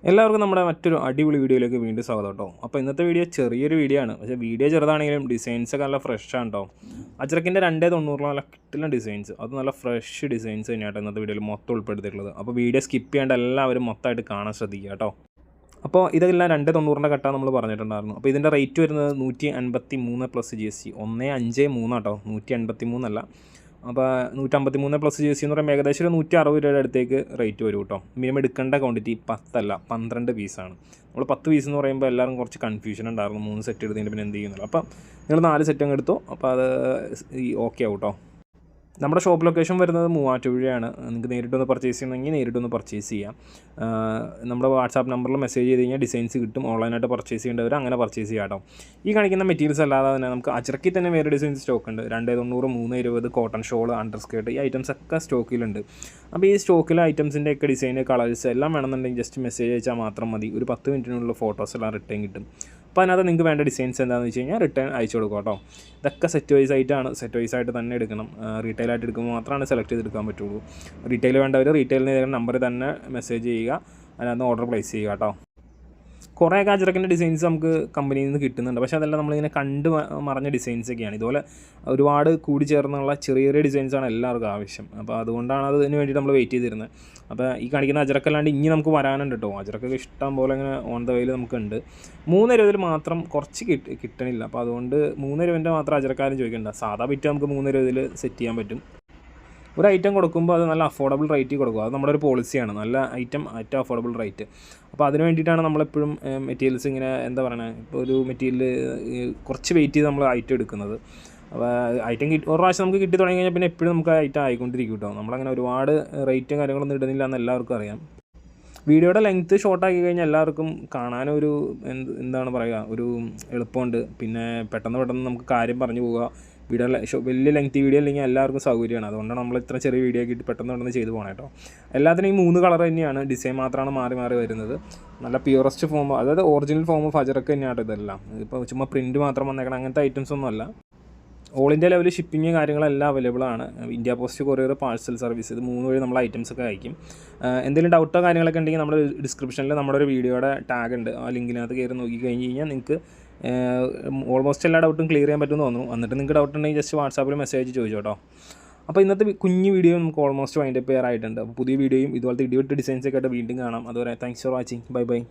എല്ലാവർക്കും നമ്മുടെ മറ്റൊരു അടിപൊളി വീഡിയോയിലേക്ക് വീണ്ടും സ്വാഗതം കേട്ടോ. അപ്പോൾ ഇന്നത്തെ വീഡിയോ ചെറിയൊരു വീഡിയോ ആണ്, പക്ഷേ വീഡിയോ ചെറുതാണെങ്കിലും ഡിസൈൻസൊക്കെ നല്ല ഫ്രഷാണ് കേട്ടോ. അജ്രക്കിൻ്റെ 290 നല്ല കിട്ടുന്ന ഡിസൈൻസ്, അത് നല്ല ഫ്രഷ് ഡിസൈൻസ് തന്നെയാട്ടോ ഇന്നത്തെ വീഡിയോയിൽ മൊത്തം ഉൾപ്പെടുത്തിയിട്ടുള്ളത്. അപ്പോൾ വീഡിയോ സ്കിപ്പ് ചെയ്യാണ്ട് എല്ലാവരും മൊത്തമായിട്ട് കാണാൻ ശ്രദ്ധിക്കുക കേട്ടോ. അപ്പോൾ ഇതെല്ലാം 290 കട്ടാണ് നമ്മൾ പറഞ്ഞിട്ടുണ്ടായിരുന്നു. അപ്പോൾ ഇതിൻ്റെ റേറ്റ് വരുന്നത് 153 പ്ലസ് GST, 153 കേട്ടോ, 183 അല്ല. അപ്പോൾ 153 പ്ലസ് GST എന്ന് പറയുമ്പോൾ ഏകദേശം ഒരു 160 രൂപയുടെ അടുത്തേക്ക് റേറ്റ് വരും കേട്ടോ. മിനിമം എടുക്കേണ്ട ക്വാണ്ടിറ്റി 10 അല്ല 12 പീസാണ്. നമ്മൾ 10 പീസ് എന്ന് പറയുമ്പോൾ എല്ലാവരും കുറച്ച് കൺഫ്യൂഷൻ ഉണ്ടായിരുന്നു, 3 സെറ്റ് എടുത്തതിൻ്റെ പിന്നെ എന്ത് ചെയ്യുന്നില്ല. അപ്പം നിങ്ങൾ 4 സെറ്റ് അങ്ങ് എടുത്തോ, അപ്പോൾ അത് ഓക്കെ ആവും കേട്ടോ. നമ്മുടെ ഷോപ്പ് ലൊക്കേഷൻ വരുന്നത് മൂവാറ്റുപുഴയാണ്. നിങ്ങൾക്ക് നേരിട്ടൊന്ന് പർച്ചേസ് ചെയ്യണമെങ്കിൽ നേരിട്ടൊന്ന് പർച്ചേസ് ചെയ്യാം. നമ്മുടെ വാട്സാപ്പ് നമ്പറിൽ മെസ്സേജ് ചെയ്ത് കഴിഞ്ഞാൽ ഡിസൈൻസ് കിട്ടും. ഓൺലൈനായിട്ട് പർച്ചേസ് ചെയ്യേണ്ടവർ അങ്ങനെ പർച്ചേസ് ചെയ്യാം കേട്ടോ. ഈ കാണിക്കുന്ന മെറ്റീരിയൽസ് അല്ലാതെ തന്നെ നമുക്ക് അജ്രക്കിൽ തന്നെ വേറെ ഡിസൈൻസ് സ്റ്റോക്ക് ഉണ്ട്. 290, 320 കോട്ടൺ ഷോൾ, അണ്ടർ സ്കേർട്ട്, ഈ ഐറ്റംസ് ഒക്കെ സ്റ്റോക്കിലുണ്ട്. അപ്പോൾ ഈ സ്റ്റോക്കിലെ ഐറ്റംസിൻ്റെ ഒക്കെ ഡിസൈൻ, കളേഴ്സ് എല്ലാം വേണമെന്നുണ്ടെങ്കിൽ ജസ്റ്റ് മെസ്സേജ് അയച്ചാൽ മാത്രം മതി. ഒരു 10 മിനിറ്റിനുള്ള ഫോട്ടോസ് എല്ലാം റിട്ടേൺ കിട്ടും. അപ്പോൾ അതിനകത്ത് നിങ്ങൾക്ക് വേണ്ട ഡിസൈൻസ് എന്താണെന്ന് വെച്ച് കഴിഞ്ഞാൽ റിട്ടേൺ അയച്ചു കൊടുക്കുക കേട്ടോ. ഇതൊക്കെ സെറ്റ് വൈസ് ആയിട്ടാണ്, സെറ്റ് വൈസ് ആയിട്ട് തന്നെ എടുക്കണം. റീറ്റെയിലായിട്ട് എടുക്കുമ്പോൾ മാത്രമാണ് സെലക്ട് ചെയ്തെടുക്കാൻ പറ്റുള്ളൂ. റീറ്റെയിൽ വേണ്ടവർ റീറ്റെയിലിന് നമ്പറിൽ തന്നെ മെസ്സേജ് ചെയ്യുക, അതിനകത്ത് ഓർഡർ പ്ലേസ് ചെയ്യുക കേട്ടോ. കുറേ അജ്രക്കിൻ്റെ ഡിസൈൻസ് നമുക്ക് കമ്പനിയിൽ നിന്ന് കിട്ടുന്നുണ്ട്, പക്ഷേ അതെല്ലാം നമ്മളിങ്ങനെ കണ്ട് മറഞ്ഞ ഡിസൈൻസൊക്കെയാണ്. ഇതുപോലെ ഒരുപാട് കൂടി ചേർന്നുള്ള ചെറിയ ചെറിയ ഡിസൈൻസാണ് എല്ലാവർക്കും ആവശ്യം. അപ്പോൾ അതുകൊണ്ടാണ് അതിന് വേണ്ടിയിട്ട് നമ്മൾ വെയിറ്റ് ചെയ്തിരുന്നത്. അപ്പോൾ ഈ കാണിക്കുന്ന അജ്രക്കല്ലാണ്ട് ഇനി നമുക്ക് വരാനുണ്ട് കേട്ടോ. അജ്രക്കൊക്കെ ഇഷ്ടം പോലെ ഇങ്ങനെ ഓൺ ദ വേയിൽ നമുക്കുണ്ട്. 320 മാത്രം കുറച്ച് കിട്ടണില്ല. അപ്പോൾ അതുകൊണ്ട് 320 മാത്രം അജ്രക്കാരും ചോദിക്കണ്ട. സാധാ ബിറ്റ് നമുക്ക് 320 സെറ്റ് ചെയ്യാൻ പറ്റും. ഒരു ഐറ്റം കൊടുക്കുമ്പോൾ അത് നല്ല അഫോർഡബിൾ റേറ്റിൽ കൊടുക്കുക. അത് നമ്മുടെ ഒരു പോളിസിയാണ്, നല്ല ഐറ്റം ഏറ്റവും അഫോർഡബിൾ റേറ്റ്. അപ്പോൾ അതിന് വേണ്ടിയിട്ടാണ് നമ്മളെപ്പോഴും മെറ്റീരിയൽസ് ഇങ്ങനെ എന്താ പറയുക, ഇപ്പോൾ ഒരു മെറ്റീരിയൽ കുറച്ച് വെയിറ്റ് ചെയ്ത് നമ്മൾ ഐറ്റം എടുക്കുന്നത്. അപ്പോൾ ഐറ്റം ഒരു പ്രാവശ്യം നമുക്ക് കിട്ടി തുടങ്ങി കഴിഞ്ഞാൽ പിന്നെ എപ്പോഴും നമുക്ക് ഐറ്റം ആയിക്കൊണ്ടിരിക്കും കേട്ടോ. നമ്മളങ്ങനെ ഒരുപാട് റേറ്റും കാര്യങ്ങളൊന്നും ഇടുന്നില്ല എന്ന് എല്ലാവർക്കും അറിയാം. വീഡിയോയുടെ ലെങ്ത്ത് ഷോർട്ടാക്കി കഴിഞ്ഞാൽ എല്ലാവർക്കും കാണാനൊരു എന്താണ് പറയുക, ഒരു എളുപ്പമുണ്ട്. പിന്നെ പെട്ടെന്ന് നമുക്ക് കാര്യം പറഞ്ഞു പോവുക. വീഡിയോ വലിയ ലെങ്തി വീഡിയോ അല്ലെങ്കിൽ എല്ലാവർക്കും സൗകര്യമാണ്. അതുകൊണ്ടാണ് നമ്മൾ ഇത്ര ചെറിയ വീഡിയോ ആക്കിയിട്ട് പെട്ടെന്ന് ചെയ്ത് പോകണം കേട്ടോ. എല്ലാത്തിനും ഈ 3 കളർ തന്നെയാണ്, ഡിസൈൻ മാത്രമാണ് മാറി മാറി വരുന്നത്. നല്ല പ്യൂറസ്റ്റ് ഫോം, അതായത് ഒറിജിനൽ ഫോം ഓഫ് അജ്രക്ക് തന്നെയാണ് ഇതെല്ലാം. ഇപ്പോൾ ചുമ്മാ പ്രിൻറ്റ് മാത്രം വന്നേക്കണം അങ്ങനത്തെ ഐറ്റംസ് ഒന്നും അല്ല. ഓൾ ഇന്ത്യ ലെവൽ ഷിപ്പിംഗ് കാര്യങ്ങളെല്ലാം അവൈലബിൾ ആണ്. India post, courier, parcel service, ഇത് 3 വഴി നമ്മൾ ഐറ്റംസൊക്കെ അയക്കും. എന്തെങ്കിലും ഡൗട്ടോ കാര്യങ്ങളൊക്കെ ഉണ്ടെങ്കിൽ നമ്മുടെ ഡിസ്ക്രിപ്ഷനിൽ നമ്മുടെ ഒരു വീഡിയോയുടെ ടാഗ് ഉണ്ട്. ആ ലിങ്കിനകത്ത് കയറി നോക്കി കഴിഞ്ഞ് കഴിഞ്ഞാൽ നിങ്ങൾക്ക് ഓൾമോസ്റ്റ് എല്ലാ ഡൗട്ടും ക്ലിയർ ചെയ്യാൻ പറ്റുമെന്ന് തോന്നുന്നു. എന്നിട്ട് നിങ്ങൾക്ക് ഡൗട്ട് ഉണ്ടെങ്കിൽ ജസ്റ്റ് വാട്സാപ്പിൽ മെസ്സേജ് ചോദിച്ചോ കേട്ടോ. അപ്പോൾ ഇന്നത്തെ കുഞ്ഞു വീഡിയോ നമുക്ക് ഓൾമോസ്റ്റ് വൈൻഡപ്പ് ചെയ്യാറായിട്ടുണ്ട്. അപ്പോൾ പുതിയ വീഡിയോയും ഇതുപോലത്തെ ഇടിവെട്ട് ഡിസൈൻസൊക്കെ ആയിട്ട് വീണ്ടും കാണാം. അതുവരെ thanks for watching. Bye bye.